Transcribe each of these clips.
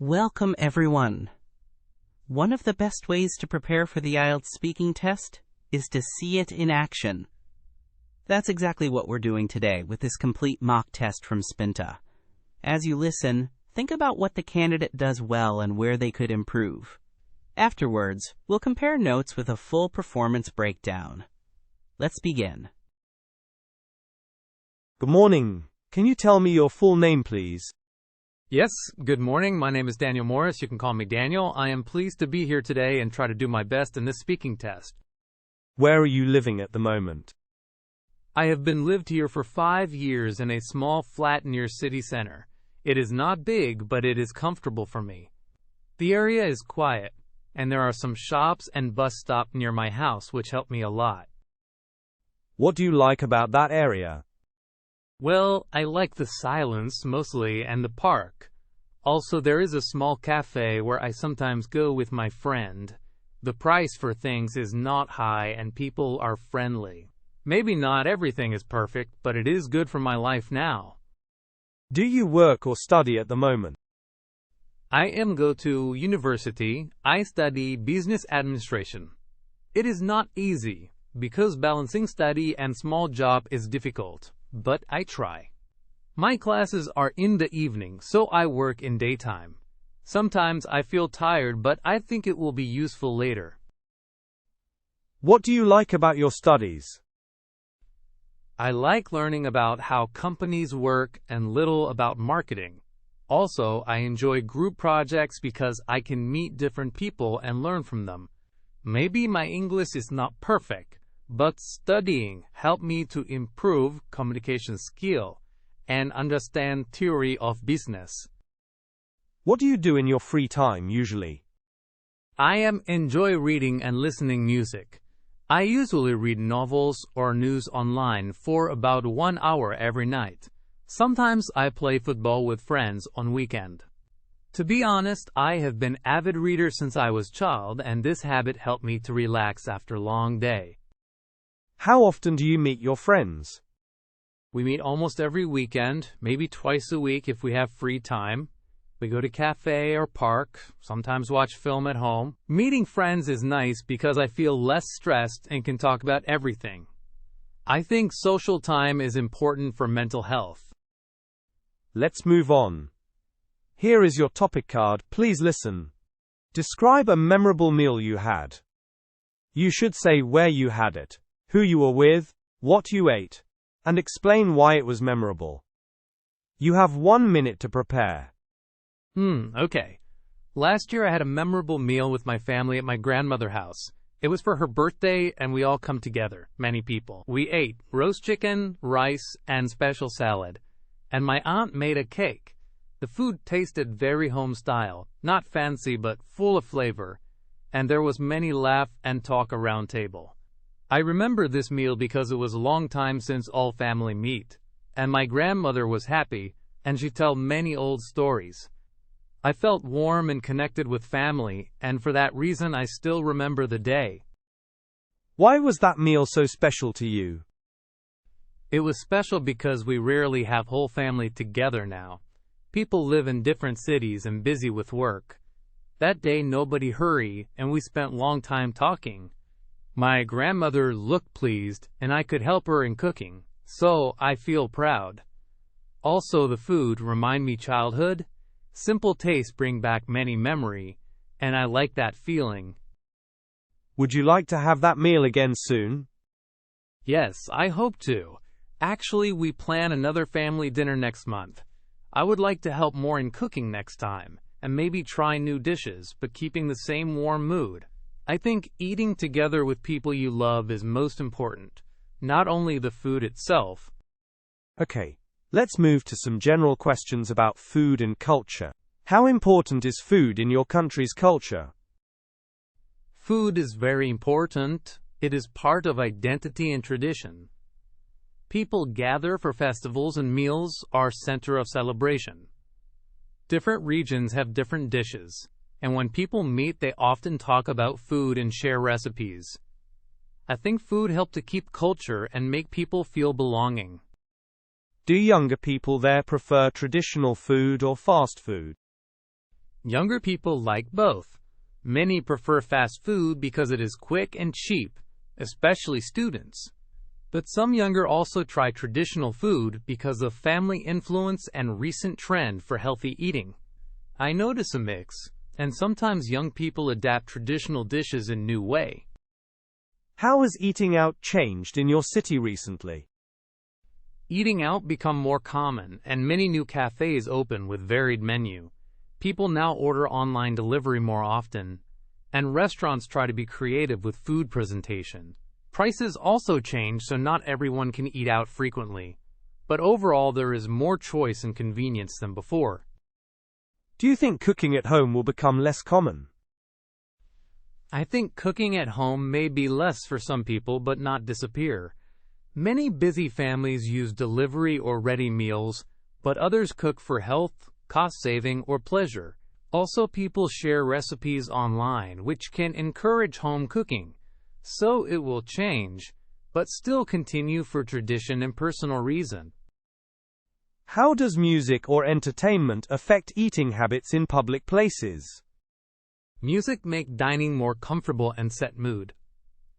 Welcome, everyone. One of the best ways to prepare for the IELTS speaking test is to see it in action. That's exactly what we're doing today with this complete mock test from Spinta. As you listen, think about what the candidate does well and where they could improve. Afterwards, we'll compare notes with a full performance breakdown. Let's begin. Good morning. Can you tell me your full name, please? Yes, good morning. My name is Daniel Morris. You can call me Daniel. I am pleased to be here today and try to do my best in this speaking test. Where are you living at the moment? I have been lived here for 5 years in a small flat near city center. It is not big, but it is comfortable for me. The area is quiet, and there are some shops and bus stop near my house which help me a lot. What do you like about that area? Well, I like the silence mostly and the park. Also, there is a small cafe where I sometimes go with my friend. The price for things is not high and people are friendly. Maybe not everything is perfect, but it is good for my life now. Do you work or study at the moment? I am go to university. I study business administration. It is not easy because balancing study and small job is difficult. But I try. My classes are in the evening, so I work in daytime. Sometimes I feel tired, but I think it will be useful later. What do you like about your studies? I like learning about how companies work and little about marketing. Also, I enjoy group projects because I can meet different people and learn from them. Maybe my English is not perfect, but studying helped me to improve communication skill and understand theory of business. What do you do in your free time usually? I enjoy reading and listening music. I usually read novels or news online for about 1 hour every night. Sometimes I play football with friends on weekend. To be honest, I have been avid reader since I was child, and this habit helped me to relax after a long day. How often do you meet your friends? We meet almost every weekend, maybe twice a week if we have free time. We go to cafe or park, sometimes watch film at home. Meeting friends is nice because I feel less stressed and can talk about everything. I think social time is important for mental health. Let's move on. Here is your topic card. Please listen. Describe a memorable meal you had. You should say where you had it, who you were with, what you ate, and explain why it was memorable. You have 1 minute to prepare. Okay. Last year I had a memorable meal with my family at my grandmother's house. It was for her birthday and we all come together, many people. We ate roast chicken, rice, and special salad. And my aunt made a cake. The food tasted very home style, not fancy but full of flavor. And there was many laugh and talk around table. I remember this meal because it was a long time since all family meet, and my grandmother was happy, and she told many old stories. I felt warm and connected with family, and for that reason I still remember the day. Why was that meal so special to you? It was special because we rarely have whole family together now. People live in different cities and busy with work. That day nobody hurried, and we spent long time talking. My grandmother looked pleased, and I could help her in cooking, so I feel proud. Also, the food remind me childhood. Simple tastes bring back many memory, and I like that feeling. Would you like to have that meal again soon? Yes, I hope to. Actually, we plan another family dinner next month. I would like to help more in cooking next time, and maybe try new dishes, but keeping the same warm mood. I think eating together with people you love is most important, not only the food itself. Okay, let's move to some general questions about food and culture. How important is food in your country's culture? Food is very important. It is part of identity and tradition. People gather for festivals and meals are center of celebration. Different regions have different dishes. And when people meet, they often talk about food and share recipes. I think food helps to keep culture and make people feel belonging. Do younger people there prefer traditional food or fast food? Younger people like both. Many prefer fast food because it is quick and cheap, especially students. But some younger also try traditional food because of family influence and recent trend for healthy eating. I notice a mix, and sometimes young people adapt traditional dishes in new way. How has eating out changed in your city recently? Eating out become more common, and many new cafes open with varied menu. People now order online delivery more often, and restaurants try to be creative with food presentation. Prices also change, so not everyone can eat out frequently. But overall, there is more choice and convenience than before. Do you think cooking at home will become less common? I think cooking at home may be less for some people, but not disappear. Many busy families use delivery or ready meals, but others cook for health, cost saving, or pleasure. Also, people share recipes online, which can encourage home cooking. So it will change, but still continue for tradition and personal reason. How does music or entertainment affect eating habits in public places? Music make dining more comfortable and set mood.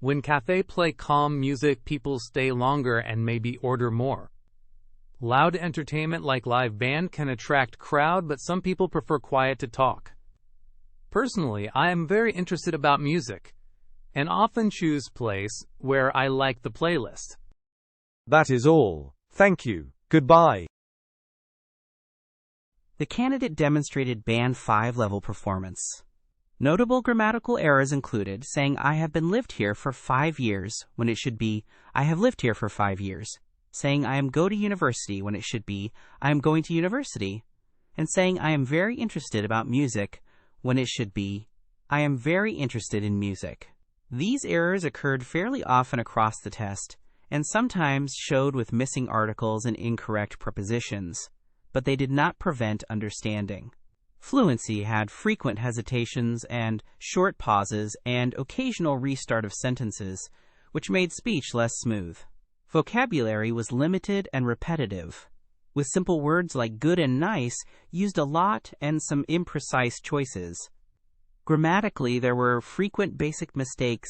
When cafes play calm music, people stay longer and maybe order more. Loud entertainment like live band can attract crowd, but some people prefer quiet to talk. Personally, I am very interested about music, and often choose place where I like the playlist. That is all. Thank you. Goodbye. The candidate demonstrated Band 5 level performance. Notable grammatical errors included saying I have been lived here for 5 years when it should be I have lived here for 5 years, saying I am go to university when it should be I am going to university, and saying I am very interested about music when it should be I am very interested in music. These errors occurred fairly often across the test, and sometimes showed with missing articles and incorrect prepositions, but they did not prevent understanding. Fluency had frequent hesitations and short pauses and occasional restart of sentences, which made speech less smooth. Vocabulary was limited and repetitive, with simple words like good and nice used a lot and some imprecise choices. Grammatically, there were frequent basic mistakes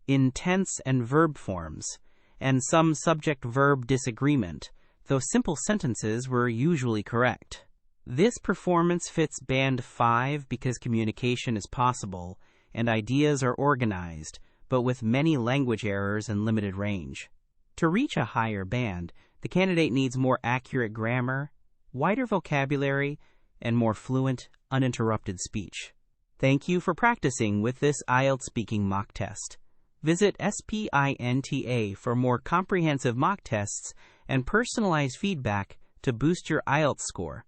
in tense and verb forms, and some subject-verb disagreement, though simple sentences were usually correct. This performance fits Band 5 because communication is possible and ideas are organized, but with many language errors and limited range. To reach a higher band, the candidate needs more accurate grammar, wider vocabulary, and more fluent, uninterrupted speech. Thank you for practicing with this IELTS speaking mock test. Visit Spinta for more comprehensive mock tests and personalized feedback to boost your IELTS score.